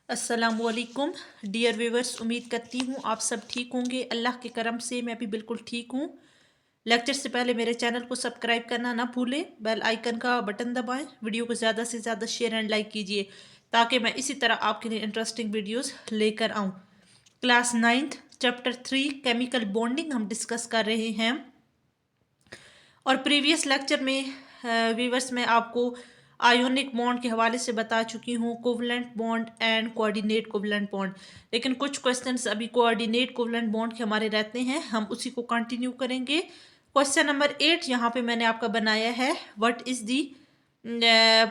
अस्सलामुअलैकुम dear viewers, उम्मीद करती हूँ आप सब ठीक होंगे। अल्लाह के करम से मैं भी बिल्कुल ठीक हूँ। लेक्चर से पहले मेरे चैनल को सब्सक्राइब करना ना भूलें, बेल आइकन का बटन दबाएं, वीडियो को ज़्यादा से ज़्यादा शेयर एंड लाइक कीजिए ताकि मैं इसी तरह आपके लिए इंटरेस्टिंग वीडियोस लेकर आऊँ। Class 9th chapter 3 chemical bonding हम डिस्कस कर रहे हैं और प्रीवियस लेक्चर में व्यूवर्स मैं आपको आयोनिक बॉन्ड के हवाले से बता चुकी हूँ, covalent bond and coordinate covalent bond. लेकिन कुछ क्वेश्चंस अभी कोऑर्डिनेट कोवलेंट बॉन्ड के हमारे रहते हैं, हम उसी को कंटिन्यू करेंगे। क्वेश्चन नंबर 8 यहाँ पे मैंने आपका बनाया है, what is the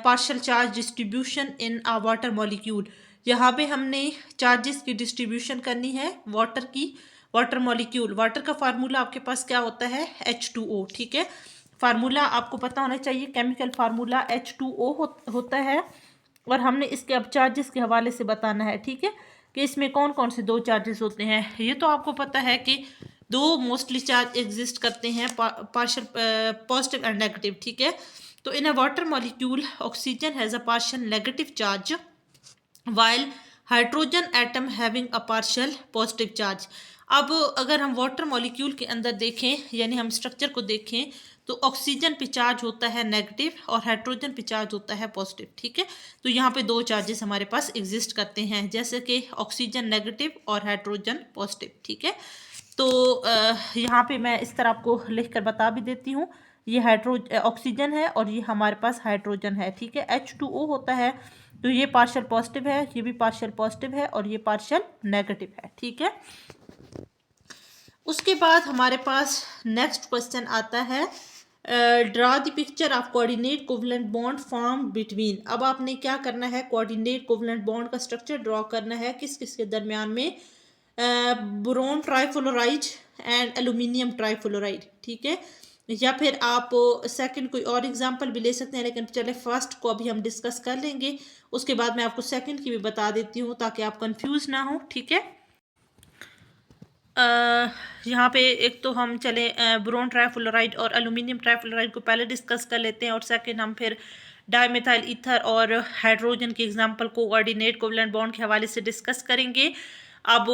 partial charge distribution in a water molecule. यहाँ पे हमने चार्जेस की डिस्ट्रीब्यूशन करनी है वाटर की। वाटर मॉलिक्यूल, वाटर का फार्मूला आपके पास क्या होता है, H2O। ठीक है, फार्मूला आपको पता होना चाहिए, केमिकल फार्मूला H2O होता है। और हमने इसके अब चार्जेस के हवाले से बताना है, ठीक है, कि इसमें कौन कौन से दो चार्जेस होते हैं। ये तो आपको पता है कि दो मोस्टली चार्ज एग्जिस्ट करते हैं, पार्शियल पॉजिटिव एंड नेगेटिव। ठीक है, तो in a water molecule oxygen has a partial negative charge while hydrogen atom having a partial positive charge. अब अगर हम वाटर मॉलिक्यूल के अंदर देखें, यानी हम स्ट्रक्चर को देखें, तो ऑक्सीजन पे चार्ज होता है नेगेटिव और हाइड्रोजन पे चार्ज होता है पॉजिटिव। ठीक है, तो यहाँ पे दो चार्जेस हमारे पास एग्जिस्ट करते हैं, जैसे कि ऑक्सीजन नेगेटिव और हाइड्रोजन पॉजिटिव। ठीक है, तो यहाँ पे मैं इस तरह आपको लिख कर बता भी देती हूँ। ये ऑक्सीजन है और ये हमारे पास हाइड्रोजन है। ठीक है, H2O होता है, तो ये पार्शियल पॉजिटिव है, ये भी पार्शियल पॉजिटिव है और ये पार्शियल नेगेटिव है। ठीक है, उसके बाद हमारे पास नेक्स्ट क्वेश्चन आता है, draw the picture of coordinate covalent bond form between. अब आपने क्या करना है, कोऑर्डिनेट कोवलेंट बॉन्ड का स्ट्रक्चर ड्रॉ करना है किस किस के दरमियान में, boron trifluoride and aluminium trifluoride. ठीक है, या फिर आप सेकंड कोई और एग्जांपल भी ले सकते हैं, लेकिन चले फर्स्ट को अभी हम डिस्कस कर लेंगे, उसके बाद मैं आपको सेकंड की भी बता देती हूँ ताकि आप कंफ्यूज ना हो। ठीक है, यहाँ पे एक तो हम चले बोरोन ट्राइफ्लोराइड और एल्यूमिनियम ट्राइफ्लोराइड को पहले डिस्कस कर लेते हैं और सेकंड हम फिर डाईमिथाइल ईथर और हाइड्रोजन के एग्जांपल को कोऑर्डिनेट कोवलेंट बॉन्ड के हवाले से डिस्कस करेंगे। अब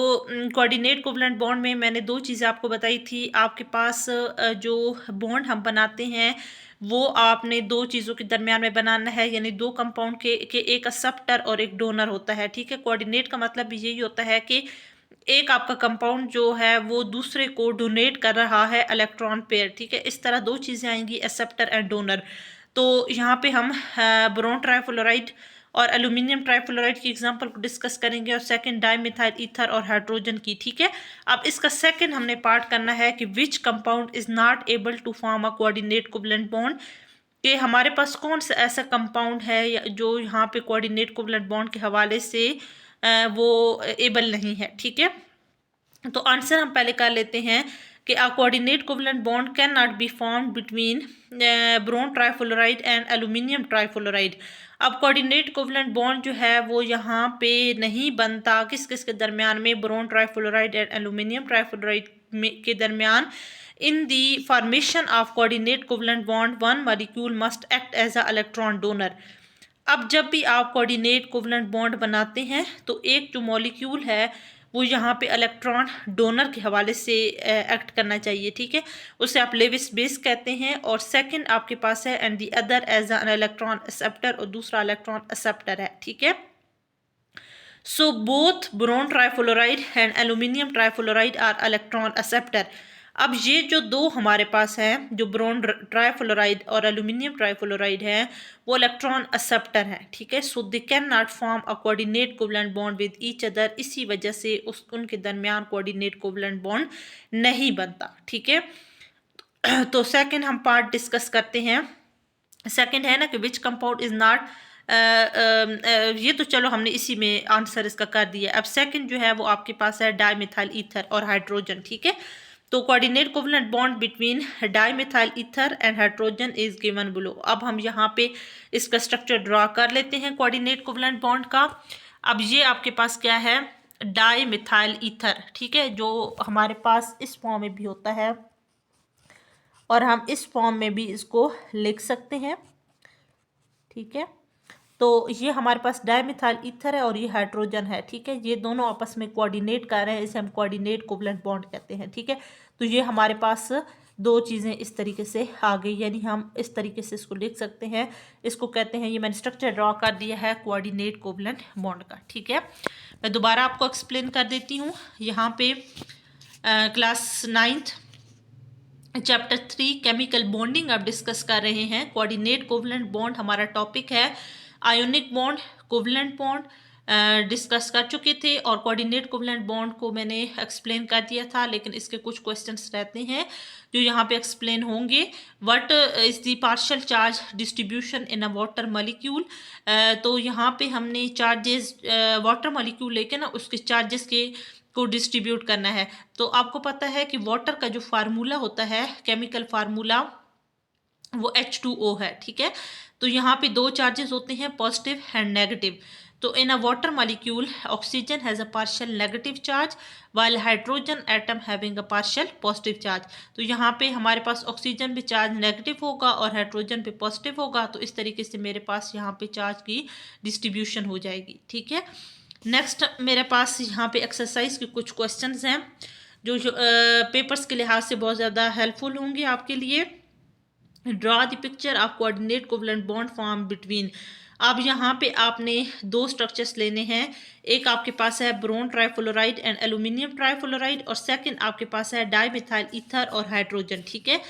कोऑर्डिनेट कोवलेंट बॉन्ड में मैंने दो चीज़ें आपको बताई थी। आपके पास जो बॉन्ड हम बनाते हैं वो आपने दो चीज़ों के दरमियान में बनाना है, यानी दो कंपाउंड के एक एक्सेप्टर और एक डोनर होता है। ठीक है, कोऑर्डिनेट का मतलब भी यही होता है कि एक आपका कंपाउंड जो है वो दूसरे को डोनेट कर रहा है इलेक्ट्रॉन पेयर। ठीक है, इस तरह दो चीज़ें आएंगी, एक्सेप्टर एंड डोनर। तो यहाँ पे हम बोरोन ट्राइफ्लोराइड और एल्यूमिनियम ट्राइफ्लोराइड की एग्जांपल को डिस्कस करेंगे और सेकंड डाईमिथाइल ईथर और हाइड्रोजन की। ठीक है, अब इसका सेकंड हमने पार्ट करना है कि which compound is not able to form a coordinate covalent bond, कि हमारे पास कौन सा ऐसा कंपाउंड है जो यहाँ पे कोऑर्डिनेट कोवलेंट बॉन्ड के हवाले से वो एबल नहीं है। ठीक है, तो आंसर हम पहले कर लेते हैं कि अ coordinate covalent bond can not be formed between boron trifluoride and aluminium trifluoride. अब कोऑर्डिनेट कोवलेंट बॉन्ड जो है वो यहाँ पे नहीं बनता किस किस के दरमियान में, boron trifluoride and aluminium trifluoride के दरमियान। In the formation of coordinate covalent bond one molecule must act as a electron donor. अब जब भी आप कोऑर्डिनेट कोवलेंट बॉन्ड बनाते हैं तो एक जो मॉलिक्यूल है वो यहाँ पे इलेक्ट्रॉन डोनर के हवाले से एक्ट करना चाहिए। ठीक है, उसे आप लेविस बेस कहते हैं। और सेकंड आपके पास है and the other as an electron acceptor, और दूसरा इलेक्ट्रॉन एक्सेप्टर है। ठीक है, so both boron trifluoride and aluminium trifluoride are electron acceptor. अब ये जो दो हमारे पास है, जो बोरोन ट्राइफ्लोराइड और एल्यूमिनियम ट्राइफ्लोराइड है, वो इलेक्ट्रॉन एक्सेप्टर है। ठीक है, so they can not form a coordinate covalent bond with each other. इसी वजह से उनके दरमियान कोऑर्डिनेट कोवलेंट बॉन्ड नहीं बनता। ठीक है, तो सेकंड हम पार्ट डिस्कस करते हैं। सेकंड है ना कि विच कंपाउंड इज नॉट, ये तो चलो हमने इसी में आंसर इसका कर दिया। अब सेकंड जो है वो आपके पास है डाईमिथाइल ईथर और हाइड्रोजन। ठीक है, तो coordinate covalent bond between dimethyl ether and hydrogen is given below. अब हम यहाँ पे इसका स्ट्रक्चर ड्रॉ कर लेते हैं कोऑर्डिनेट कोवलेंट बॉन्ड का। अब ये आपके पास क्या है, डाईमिथाइल ईथर। ठीक है, जो हमारे पास इस फॉर्म में भी होता है और हम इस फॉर्म में भी इसको लिख सकते हैं। ठीक है, तो ये हमारे पास डायमिथाइल ईथर है और ये हाइड्रोजन है, ठीक है। ये दोनों आपस में कोऑर्डिनेट कर रहे हैं, इसे हम कोऑर्डिनेट कोवलेंट बॉन्ड कहते हैं, ठीक है। तो ये हमारे पास दो चीज़ें इस तरीके से आ गई, यानी हम इस तरीके से इसको लिख सकते हैं। इसको कहते हैं, ये मैंने स्ट्रक्चर ड्रॉ कर दिया है कोऑर्डिनेट कोवलेंट बॉन्ड का, ठीक है। मैं दोबारा आपको एक्सप्लेन कर देती हूँ। यहाँ पे class 9th chapter 3 chemical bonding आप डिस्कस कर रहे हैं। कोऑर्डिनेट कोवलेंट बॉन्ड हमारा टॉपिक है। Ionic bond, covalent bond discuss कर चुके थे और कोऑर्डिनेट कोवलेंट बॉन्ड को मैंने एक्सप्लेन कर दिया था, लेकिन इसके कुछ क्वेश्चंस रहते हैं जो यहाँ पे एक्सप्लेन होंगे। What is the partial charge distribution in a water molecule. तो यहाँ पे हमने चार्जेस वाटर मॉलिक्यूल लेके ना उसके चार्जेस के को डिस्ट्रीब्यूट करना है। तो आपको पता है कि वाटर का जो फार्मूला होता है, केमिकल फार्मूला, वो H2O है, ठीक है। तो यहाँ पे दो चार्जेस होते हैं, पॉजिटिव एंड नेगेटिव। तो in a water molecule oxygen has a partial negative charge while hydrogen atom having a partial positive charge. तो यहाँ पे हमारे पास ऑक्सीजन पे चार्ज नेगेटिव होगा और हाइड्रोजन पे पॉजिटिव होगा। तो इस तरीके से मेरे पास यहाँ पे चार्ज की डिस्ट्रीब्यूशन हो जाएगी, ठीक है। नेक्स्ट मेरे पास यहाँ पे एक्सरसाइज के कुछ क्वेश्चंस हैं जो पेपर्स के लिहाज से बहुत ज़्यादा हेल्पफुल होंगे आपके लिए। Draw the picture of coordinate covalent bond form between. अब यहाँ पे आपने दो स्ट्रक्चर्स लेने हैं। एक आपके पास है boron trifluoride and aluminium trifluoride और सेकंड आपके पास है डाइमिथाइल ईथर और हाइड्रोजन, ठीक है।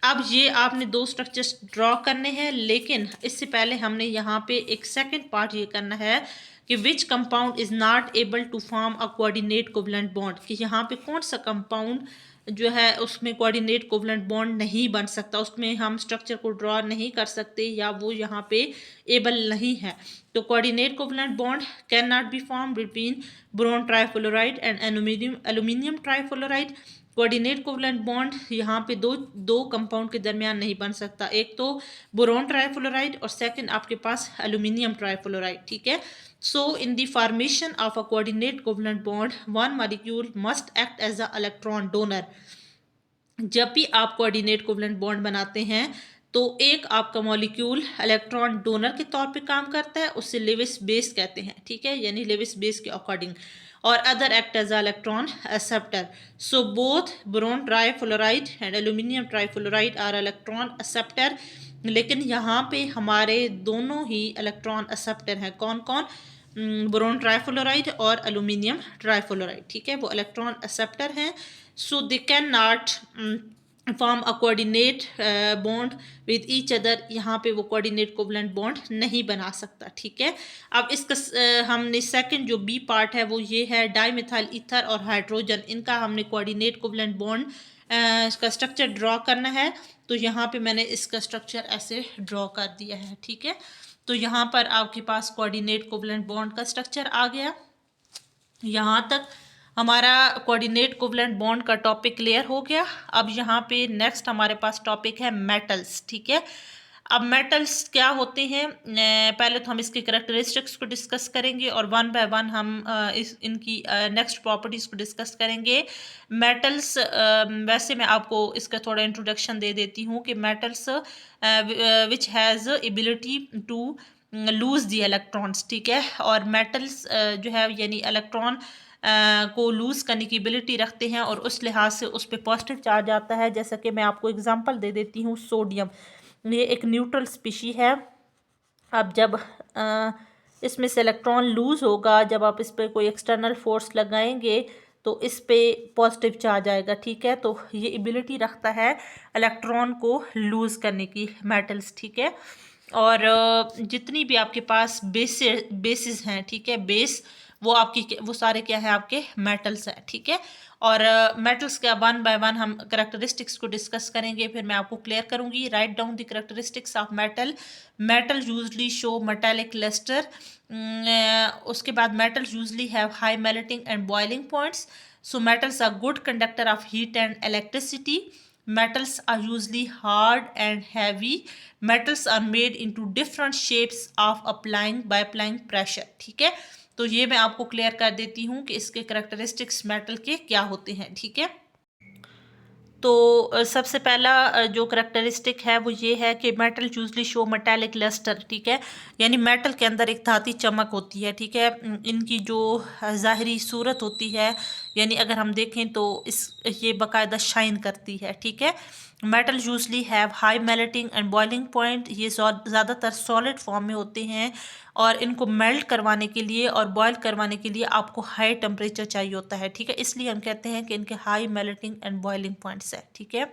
अब ये आपने दो स्ट्रक्चर्स ड्रॉ करने हैं, लेकिन इससे पहले हमने यहाँ पे एक सेकंड पार्ट ये करना है कि which compound is not able to form a coordinate covalent bond, कि यहाँ पे कौन सा कंपाउंड जो है उसमें कोऑर्डिनेट कोवलेंट बॉन्ड नहीं बन सकता, उसमें हम स्ट्रक्चर को ड्रॉ नहीं कर सकते या वो यहाँ पे एबल नहीं है। तो coordinate covalent bond can not be form between boron trifluoride and aluminium trifluoride. Coordinate covalent bond यहाँ पे दो कंपाउंड के दरमियान नहीं बन सकता, एक तो बोरोन ट्राइफ्लोराइड और सेकंड आपके पास एल्यूमिनियम ट्राइफ्लोराइड, ठीक है। So, in the formation of a coordinate covalent bond, one molecule must act as a electron donor. जब भी आप कोऑर्डिनेट कोवलेंट बॉन्ड बनाते हैं तो एक आपका मॉलिक्यूल इलेक्ट्रॉन डोनर के तौर पे काम करता है, उससे लेविस बेस कहते हैं, ठीक है, यानी लेविस बेस के अकॉर्डिंग। और other act as electron acceptor. So both boron trifluoride and aluminium trifluoride are electron acceptor. लेकिन यहाँ पे हमारे दोनों ही इलेक्ट्रॉन एक्सेप्टर हैं। कौन कौन? बोरोन ट्राइफ्लोराइड और एल्यूमिनियम ट्राइफ्लोराइड, ठीक है, वो इलेक्ट्रॉन एक्सेप्टर हैं। So they can not form a coordinate bond with each other. यहाँ पे वो कोऑर्डिनेट कोवलेंट बॉन्ड नहीं बना सकता, ठीक है। अब इसका हमने सेकंड जो बी पार्ट है वो ये है, डाइमिथाइल ईथर और हाइड्रोजन, इनका हमने कोऑर्डिनेट कोवलेंट बॉन्ड इसका स्ट्रक्चर ड्रॉ करना है। तो यहाँ पे मैंने इसका स्ट्रक्चर ऐसे ड्रॉ कर दिया है, ठीक है। तो यहाँ पर आपके पास कोऑर्डिनेट कोवलेंट बॉन्ड का स्ट्रक्चर आ गया। यहाँ तक हमारा कोऑर्डिनेट कोवलेंट बॉन्ड का टॉपिक क्लियर हो गया। अब यहाँ पे नेक्स्ट हमारे पास टॉपिक है मेटल्स, ठीक है। अब मेटल्स क्या होते हैं, पहले तो हम इसके करैक्टरिस्टिक्स को डिस्कस करेंगे और वन बाय वन हम इनकी नेक्स्ट प्रॉपर्टीज़ को डिस्कस करेंगे। मेटल्स, वैसे मैं आपको इसका थोड़ा इंट्रोडक्शन दे देती हूँ कि metals which has ability to lose the electrons, ठीक है। और मेटल्स जो है यानी इलेक्ट्रॉन को लूज़ करने की एबिलिटी रखते हैं और उस लिहाज से उस पर पॉजिटिव चार्ज आता है। जैसा कि मैं आपको एग्जांपल दे देती हूँ, सोडियम, ये एक न्यूट्रल स्पीशी है। अब जब इसमें से इलेक्ट्रॉन लूज़ होगा, जब आप इस पर कोई एक्सटर्नल फोर्स लगाएंगे तो इस पे पॉजिटिव चार्ज आएगा, ठीक है। तो ये एबिलिटी रखता है इलेक्ट्रॉन को लूज़ करने की, मेटल्स, ठीक है। और जितनी भी आपके पास बेसिस हैं, ठीक है, बेस वो सारे क्या है, आपके मेटल्स हैं, ठीक है। और मेटल्स का वन बाय वन हम करैक्टरिस्टिक्स को डिस्कस करेंगे, फिर मैं आपको क्लियर करूंगी। Write down the characteristics of metal. Metal usually show metallic lustre. उसके बाद metals usually have high melting and boiling points. So metals are good conductor of heat and electricity. Metals are usually hard and heavy. Metals are made into different shapes of by applying pressure, ठीक है। तो ये मैं आपको clear कर देती हूँ कि इसके करैक्टरिस्टिक्स मेटल के क्या होते हैं, ठीक है। तो सबसे पहला जो करेक्टरिस्टिक है वो ये है कि metal usually show metallic lustre, ठीक है, यानी मेटल के अंदर एक धाती चमक होती है, ठीक है। इनकी जो ज़ाहरी सूरत होती है, यानी अगर हम देखें तो ये बाकायदा शाइन करती है, ठीक है। Metal usually have high melting and boiling point, ये ज़्यादातर सॉलिड फॉर्म में होते हैं और इनको मेल्ट करवाने के लिए और बॉयल करवाने के लिए आपको हाई टेम्परेचर चाहिए होता है, ठीक है। इसलिए हम कहते हैं कि इनके high melting and boiling points है, ठीक है।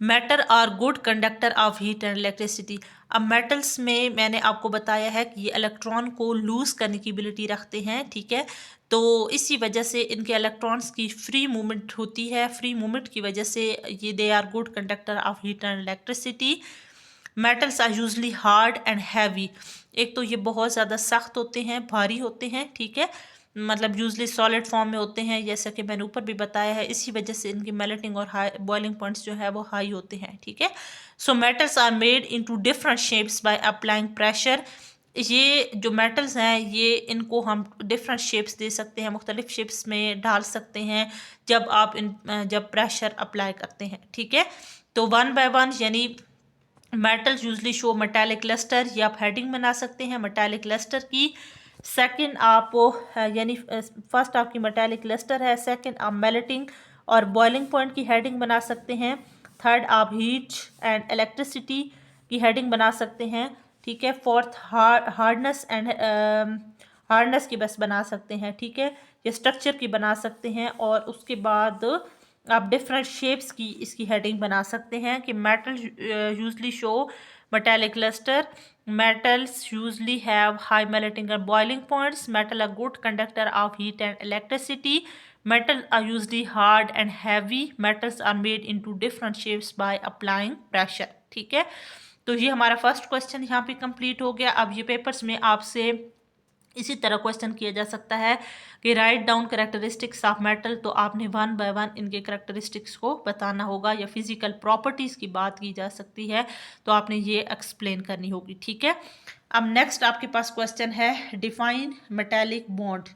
Metal are good conductor of heat and electricity. अब मेटल्स में मैंने आपको बताया है कि ये इलेक्ट्रॉन को लूज करने की एबिलिटी रखते हैं, ठीक है। तो इसी वजह से इनके इलेक्ट्रॉन्स की फ्री मूवमेंट होती है, फ्री मूवमेंट की वजह से ये they are good conductor of heat and electricity. Metals are usually hard and heavy, एक तो ये बहुत ज़्यादा सख्त होते हैं, भारी होते हैं, ठीक है, मतलब यूजली सॉलिड फॉर्म में होते हैं, जैसा कि मैंने ऊपर भी बताया है। इसी वजह से इनकी मेल्टिंग और हाई बॉइलिंग पॉइंट्स जो है वो हाई होते हैं, ठीक है। So metals are made into different shapes by applying pressure. ये जो मेटल्स हैं ये इनको हम डिफरेंट शेप्स दे सकते हैं, मुख्तलिफ शेप्स में ढाल सकते हैं जब प्रेशर अप्लाई करते हैं, ठीक है। तो वन बाय वन, यानी metal usually show metallic lustre, ये आप हेडिंग बना सकते हैं मेटालिक लस्टर की। सेकंड आप यानी फर्स्ट आपकी मेटालिक लस्टर है, सेकंड आप मेल्टिंग और बॉइलिंग पॉइंट की हेडिंग बना सकते हैं, थर्ड आप हीट एंड इलेक्ट्रिसिटी की हेडिंग बना सकते हैं, ठीक है। फोर्थ हार्डनेस एंड हार्डनेस की बस बना सकते हैं, ठीक है, या स्ट्रक्चर की बना सकते हैं। और उसके बाद आप डिफरेंट शेप्स की इसकी हेडिंग बना सकते हैं कि metal usually show metallic luster, metals usually have high melting and boiling points, metal a good conductor of heat and electricity, metals are usually hard and heavy, metals are made into different shapes by applying pressure, ठीक है। तो ये हमारा first question यहाँ पे complete हो गया। अब ये पेपर्स में आपसे इसी तरह क्वेश्चन किया जा सकता है कि write down characteristics of metal, तो आपने वन बाय वन इनके करेक्टरिस्टिक्स को बताना होगा, या फिजिकल प्रॉपर्टीज़ की बात की जा सकती है तो आपने ये एक्सप्लेन करनी होगी, ठीक है। अब नेक्स्ट आपके पास क्वेश्चन है डिफाइन मेटालिक बॉन्ड।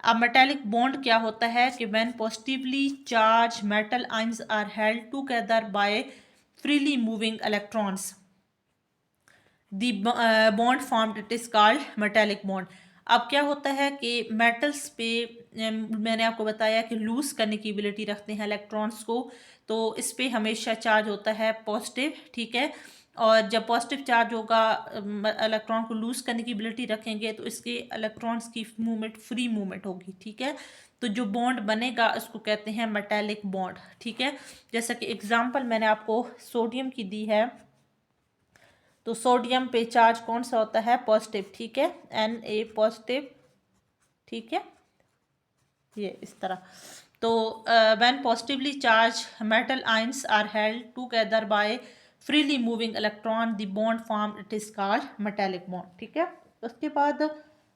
अब मेटालिक बॉन्ड क्या होता है कि when positively charge metal ions are held together by freely moving electrons, the bond formed, it is called metallic bond. अब क्या होता है कि मेटल्स पे मैंने आपको बताया कि लूज करने की एबिलिटी रखते हैं इलेक्ट्रॉन्स को, तो इस पे हमेशा चार्ज होता है पॉजिटिव, ठीक है। और जब पॉजिटिव चार्ज होगा, इलेक्ट्रॉन को लूज करने की एबिलिटी रखेंगे तो इसके इलेक्ट्रॉन्स की मूवमेंट फ्री मूवमेंट होगी, ठीक है। तो जो बॉन्ड बनेगा उसको कहते हैं मेटालिक बॉन्ड, ठीक है। जैसा कि एग्जांपल मैंने आपको सोडियम की दी है, तो सोडियम पे चार्ज कौन सा होता है, पॉजिटिव, ठीक है, Na पॉजिटिव, ठीक है, ये इस तरह। तो when positively charge metal ions are held together by freely moving electron, the bond form, it is called metallic bond, ठीक है। उसके बाद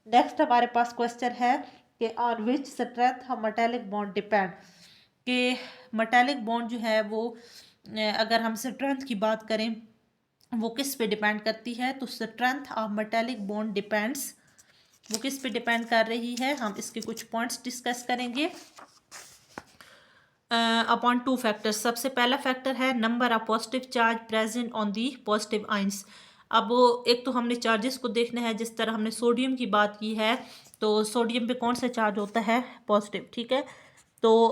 नेक्स्ट हमारे पास क्वेश्चन है कि on which strength metallic bond depend, कि मेटालिक बॉन्ड जो है वो अगर हम स्ट्रेंथ की बात करें वो किस पे डिपेंड करती है, तो strength of metallic bond depends, वो किस पे डिपेंड कर रही है, हम इसके कुछ पॉइंट्स डिस्कस करेंगे अपॉन टू फैक्टर्स। सबसे पहला फैक्टर है number of positive charge present on the positive ions. अब एक तो हमने चार्जेस को देखना है, जिस तरह हमने सोडियम की बात की है, तो सोडियम पे कौन सा चार्ज होता है, पॉजिटिव, ठीक है। तो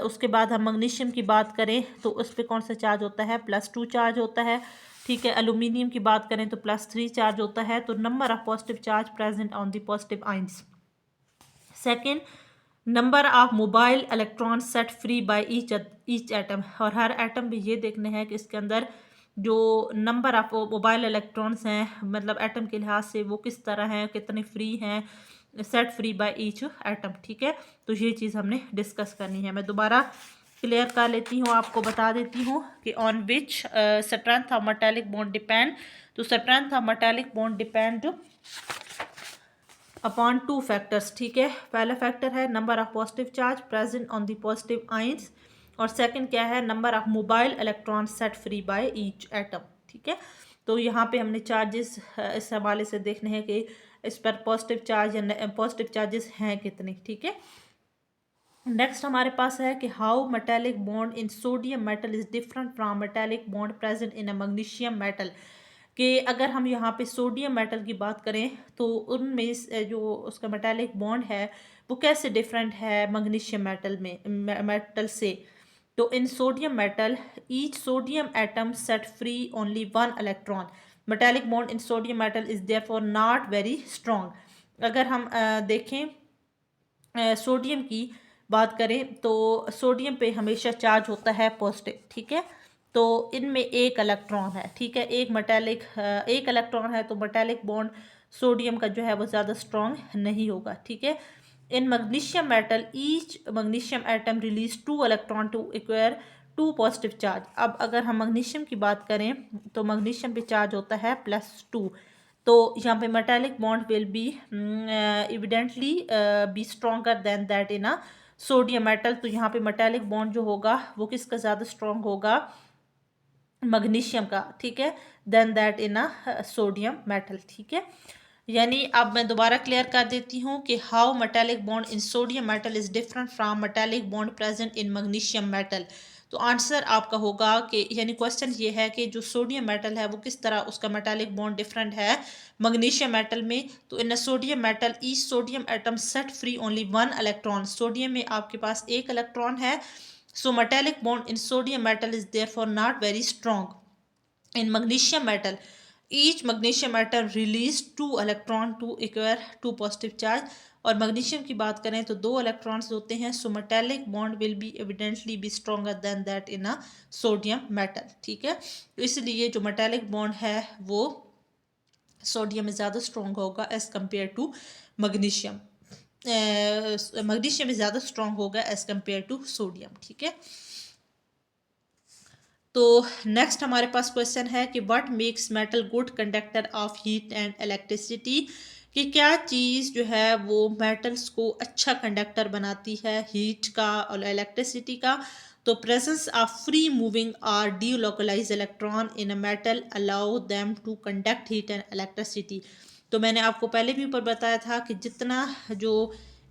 उसके बाद हम मैग्नीशियम की बात करें तो उस पर कौन सा चार्ज होता है, +2 चार्ज होता है, ठीक है। एल्यूमिनियम की बात करें तो +3 चार्ज होता है। तो number of positive charge present on the positive ions. Second, number of mobile electron set free by each atom, और हर एटम भी ये देखना है कि इसके अंदर जो नंबर ऑफ मोबाइल इलेक्ट्रॉन्स हैं, मतलब एटम के लिहाज से वो किस तरह हैं, कितने फ्री हैं, set free by each atom, ठीक है। तो ये चीज़ हमने डिस्कस करनी है। मैं दोबारा क्लियर कर लेती हूँ, आपको बता देती हूँ कि on which strength of metallic bond depend. तो strength of metallic bond depend upon two factors, ठीक है। पहला फैक्टर है number of positive charge present on the positive ions, और सेकंड क्या है, number of mobile electron set free by each atom, ठीक है। तो यहाँ पे हमने चार्जेस इस हवाले से देखने हैं कि इस पर पॉजिटिव चार्ज या पॉजिटिव चार्जेस हैं कितने, ठीक है। नेक्स्ट हमारे पास है कि how metallic bond in sodium metal is different from metallic bond present in a magnesium metal. कि अगर हम यहाँ पे सोडियम मेटल की बात करें तो उनमें जो उसका मेटेलिक बॉन्ड है वो कैसे डिफरेंट है मैग्नीशियम मेटल में मेटल से। तो in sodium metal each sodium atom set free only one electron. Metallic bond in sodium metal is therefore not very strong. अगर हम देखें सोडियम की बात करें तो सोडियम पे हमेशा चार्ज होता है पॉजिटिव, ठीक है। तो इनमें एक इलेक्ट्रॉन है, ठीक है, एक इलेक्ट्रॉन है, तो मेटेलिक बॉन्ड सोडियम का जो है वो ज़्यादा स्ट्रॉन्ग नहीं होगा, ठीक है। In magnesium metal each magnesium atom release two electron to acquire two positive charge. अब अगर हम मैग्नीशियम की बात करें तो मैग्नीशियम पे चार्ज होता है +2। तो यहाँ पे metallic bond will be evidently be stronger than that in a sodium metal. तो यहाँ पे मेटेलिक बॉन्ड जो होगा वो किसका ज़्यादा स्ट्रॉन्ग होगा, मैग्नीशियम का, ठीक है, then that in a sodium metal, ठीक है। यानी अब मैं दोबारा क्लियर कर देती हूँ कि how metallic bond in sodium metal is different from metallic bond present in magnesium metal. तो आंसर आपका होगा कि यानी क्वेश्चन ये है कि जो सोडियम मेटल है वो किस तरह उसका मेटेलिक बॉन्ड डिफरेंट है मैग्नीशियम मेटल में। तो in sodium metal each sodium atom set free only one electron. Sodium में आपके पास एक इलेक्ट्रॉन है। So metallic bond in sodium metal is therefore not very strong. In magnesium metal, each magnesium atom release 2 electron to acquire 2 positive charge। और magnesium की बात करें तो 2 electrons होते हैं। So metallic bond will be evidently be stronger than that in a sodium metal, ठीक है। तो इसलिए जो मेटेलिक बॉन्ड है वो सोडियम में ज़्यादा स्ट्रॉन्ग होगा as compare to magnesium. Magnesium में ज़्यादा स्ट्रॉन्ग होगा एज कम्पेयर टू सोडियम, ठीक है। तो नेक्स्ट हमारे पास क्वेश्चन है कि what makes metal good conductor of heat and electricity. कि क्या चीज़ जो है वो मेटल्स को अच्छा कंडक्टर बनाती है हीट का और इलेक्ट्रिसिटी का। तो प्रेजेंस ऑफ फ्री मूविंग और delocalise electron in a metal allow them to conduct heat and electricity. तो मैंने आपको पहले भी ऊपर बताया था कि जितना जो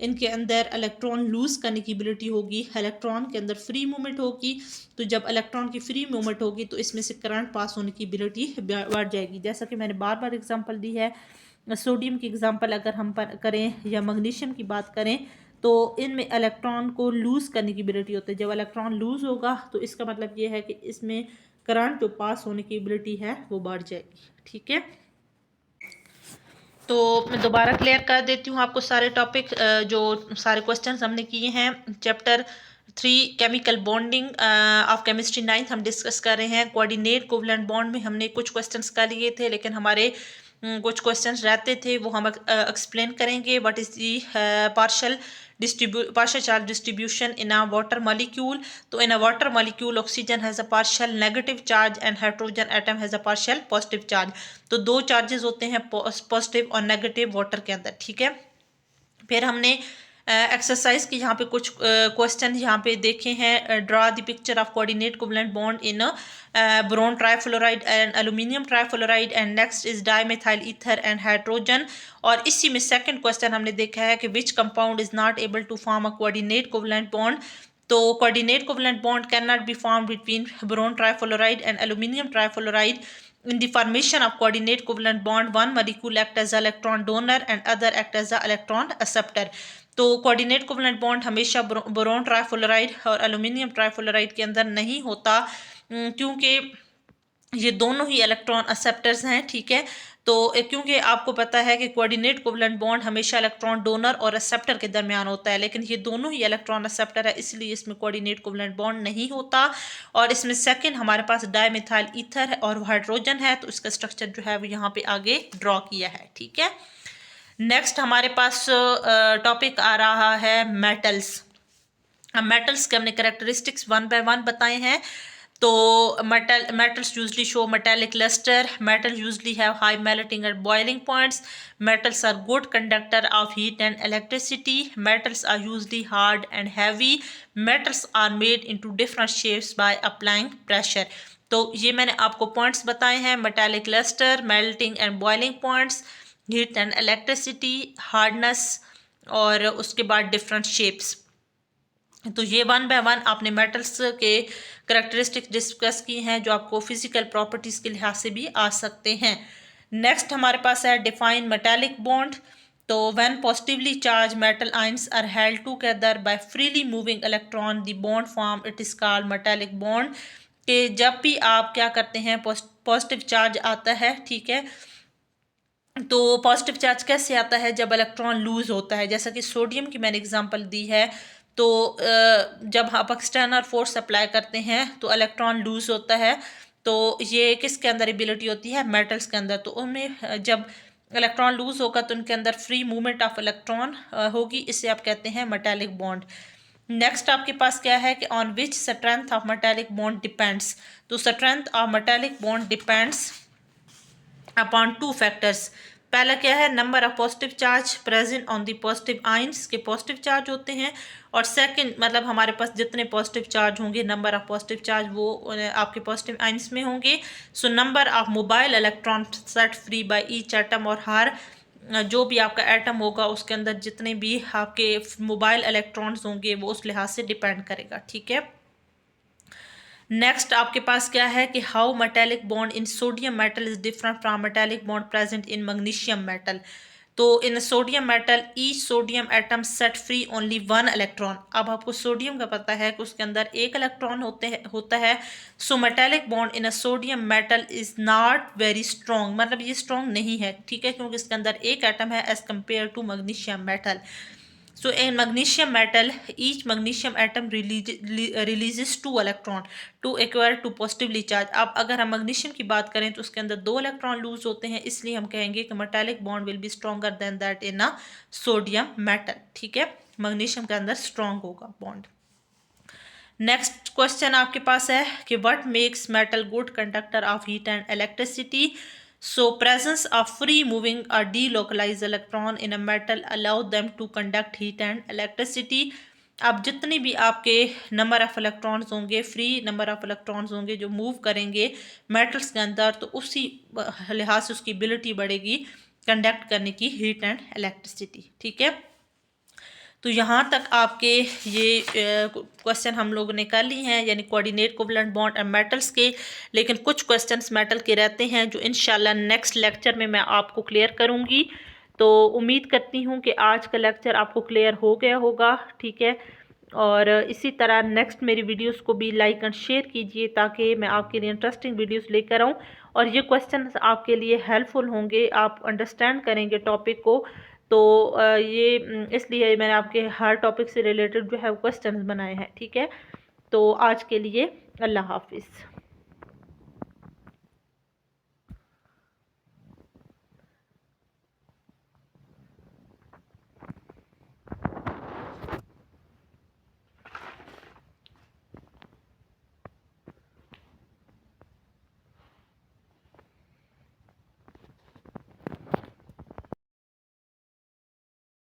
इनके अंदर इलेक्ट्रॉन लूज़ करने की एबिलिटी होगी, इलेक्ट्रॉन के अंदर फ्री मूवमेंट होगी। तो जब इलेक्ट्रॉन की फ्री मूवमेंट होगी तो इसमें से करंट पास होने की एबिलिटी बढ़ जाएगी। जैसा कि मैंने बार बार एग्जांपल दी है, सोडियम की एग्जांपल अगर हम करें या मैग्नीशियम की बात करें तो इनमें इलेक्ट्रॉन को लूज़ करने की एबिलिटी होती है। जब इलेक्ट्रॉन लूज़ होगा तो इसका मतलब ये है कि इसमें करंट जो पास होने की एबिलिटी है वो बढ़ जाएगी, ठीक है। तो मैं दोबारा क्लियर कर देती हूँ आपको सारे टॉपिक, जो सारे क्वेश्चंस हमने किए हैं chapter 3 chemical bonding of chemistry 9th हम डिस्कस कर रहे हैं। कोऑर्डिनेट कोवलेंट बॉन्ड में हमने कुछ क्वेश्चंस कर लिए थे, लेकिन हमारे कुछ क्वेश्चंस रहते थे, वो हम एक्सप्लेन करेंगे। What is the partial charge distribution in a water molecule। तो in a water molecule oxygen has a partial negative charge and hydrogen atom has a partial positive charge। तो 2 चार्जेस होते हैं positive और negative water के अंदर, ठीक है। फिर हमने एक्सरसाइज की यहाँ पे कुछ क्वेश्चन यहाँ पे देखे हैं। Draw the picture of coordinate covalent bond in boron trifluoride and aluminium trifluoride and next is dimethyl ether and hydrogen. और इसी में सेकंड क्वेश्चन हमने देखा है कि which compound is not able to form a coordinate covalent bond. तो coordinate covalent bond can not be form between boron trifluoride and aluminium trifluoride. In the formation of coordinate covalent bond, one molecule act as an electron donor and other act as an electron acceptor। तो coordinate covalent bond हमेशा boron trifluoride और aluminium trifluoride के अंदर नहीं होता, क्योंकि ये दोनों ही इलेक्ट्रॉन एक्सेप्टर्स हैं, ठीक है। तो क्योंकि आपको पता है कि कोऑर्डिनेट कोवलेंट बॉन्ड हमेशा इलेक्ट्रॉन डोनर और एक्सेप्टर के दरमियान होता है, लेकिन ये दोनों ही इलेक्ट्रॉन एक्सेप्टर है, इसलिए इसमें कोऑर्डिनेट कोवलेंट बॉन्ड नहीं होता। और इसमें सेकंड हमारे पास डाईमेथाइल ईथर है और हाइड्रोजन है, तो इसका स्ट्रक्चर जो है वो यहाँ पे आगे ड्रॉ किया है, ठीक है। नेक्स्ट हमारे पास टॉपिक आ रहा है मेटल्स। मेटल्स के हमने करेक्टरिस्टिक्स 1 by 1 बताए हैं। तो metals usually show metallic luster, metals usually have high melting and boiling points, metals are good conductor of heat and electricity, metals are usually hard and heavy, metals are made into different shapes by applying pressure। तो ये मैंने आपको points बताए हैं, metallic lustre, melting and boiling points, heat and electricity, hardness और उसके बाद different shapes. तो ये वन बाय वन आपने मेटल्स के करेक्टरिस्टिक डिस्कस की हैं जो आपको फिजिकल प्रॉपर्टीज के लिहाज से भी आ सकते हैं। नेक्स्ट हमारे पास है डिफाइन मेटालिक बॉन्ड। तो when positively charge metal ions are held together by freely moving electron the bond form it is called metallic bond. कि जब भी आप क्या करते हैं पॉजिटिव चार्ज आता है, ठीक है, तो पॉजिटिव चार्ज कैसे आता है? जब इलेक्ट्रॉन लूज होता है, जैसा कि सोडियम की मैंने एग्जांपल दी है। तो जब आप एक्सटर्नल फोर्स अप्लाई करते हैं तो इलेक्ट्रॉन लूज होता है। तो ये किसके अंदर एबिलिटी होती है? मेटल्स के अंदर। तो उनमें जब इलेक्ट्रॉन लूज होगा तो उनके अंदर फ्री मूवमेंट ऑफ इलेक्ट्रॉन होगी, इसे आप कहते हैं मेटालिक बॉन्ड। नेक्स्ट आपके पास क्या है कि on which strength of metallic bond depends. तो strength of metallic bond depends upon two factors. पहला क्या है? Number of positive charge present on the positive ions, के पॉजिटिव चार्ज होते हैं। और सेकंड मतलब हमारे पास जितने पॉजिटिव चार्ज होंगे, नंबर ऑफ पॉजिटिव चार्ज वो आपके पॉजिटिव आयंस में होंगे। So number of mobile electron set free by each atom, और हर जो भी आपका एटम होगा उसके अंदर जितने भी आपके मोबाइल इलेक्ट्रॉन्स होंगे वो उस लिहाज से डिपेंड करेगा, ठीक है। नेक्स्ट आपके पास क्या है कि how metallic bond in sodium metal is different from metallic bond present in magnesium metal. तो in sodium metal each sodium atom set free only one electron. अब आपको सोडियम का पता है कि उसके अंदर एक इलेक्ट्रॉन होता है। So metallic bond in a sodium metal is not very strong, मतलब ये स्ट्रॉन्ग नहीं है, ठीक है, क्योंकि इसके अंदर एक एटम है as compare to magnesium metal. So in magnesium metal, each magnesium atom releases two electron to equal to positively charge। अब अगर हम मैग्नीशियम की बात करें तो उसके अंदर दो इलेक्ट्रॉन लूज होते हैं, इसलिए हम कहेंगे कि metallic bond will B stronger than that in a sodium metal, ठीक है। मैग्नीशियम के अंदर स्ट्रॉन्ग होगा बॉन्ड। नेक्स्ट क्वेश्चन आपके पास है कि what makes metal good conductor of heat and electricity. So presence of free moving or delocalized electron in a metal allow them to conduct heat and electricity। अब जितने भी आपके number of electrons होंगे, free number of electrons होंगे जो move करेंगे metals के अंदर, तो उसी लिहाज से उसकी एबिलिटी बढ़ेगी कंडक्ट करने की हीट एंड इलेक्ट्रिसिटी, ठीक है। तो यहाँ तक आपके ये क्वेश्चन हम लोगों ने कर ली हैं, यानी coordinate covalent bond and metals के। लेकिन कुछ क्वेश्चंस मेटल के रहते हैं जो इंशाल्लाह नेक्स्ट लेक्चर में मैं आपको क्लियर करूँगी। तो उम्मीद करती हूँ कि आज का लेक्चर आपको क्लियर हो गया होगा, ठीक है। और इसी तरह नेक्स्ट मेरी वीडियोस को भी लाइक एंड शेयर कीजिए ताकि मैं आपके लिए इंटरेस्टिंग वीडियोस लेकर आऊँ और ये क्वेश्चन आपके लिए हेल्पफुल होंगे, आप अंडरस्टैंड करेंगे टॉपिक को। तो ये इसलिए मैंने आपके हर टॉपिक से रिलेटेड जो है क्वेश्चंस बनाए हैं, ठीक है। तो आज के लिए अल्लाह हाफिज़।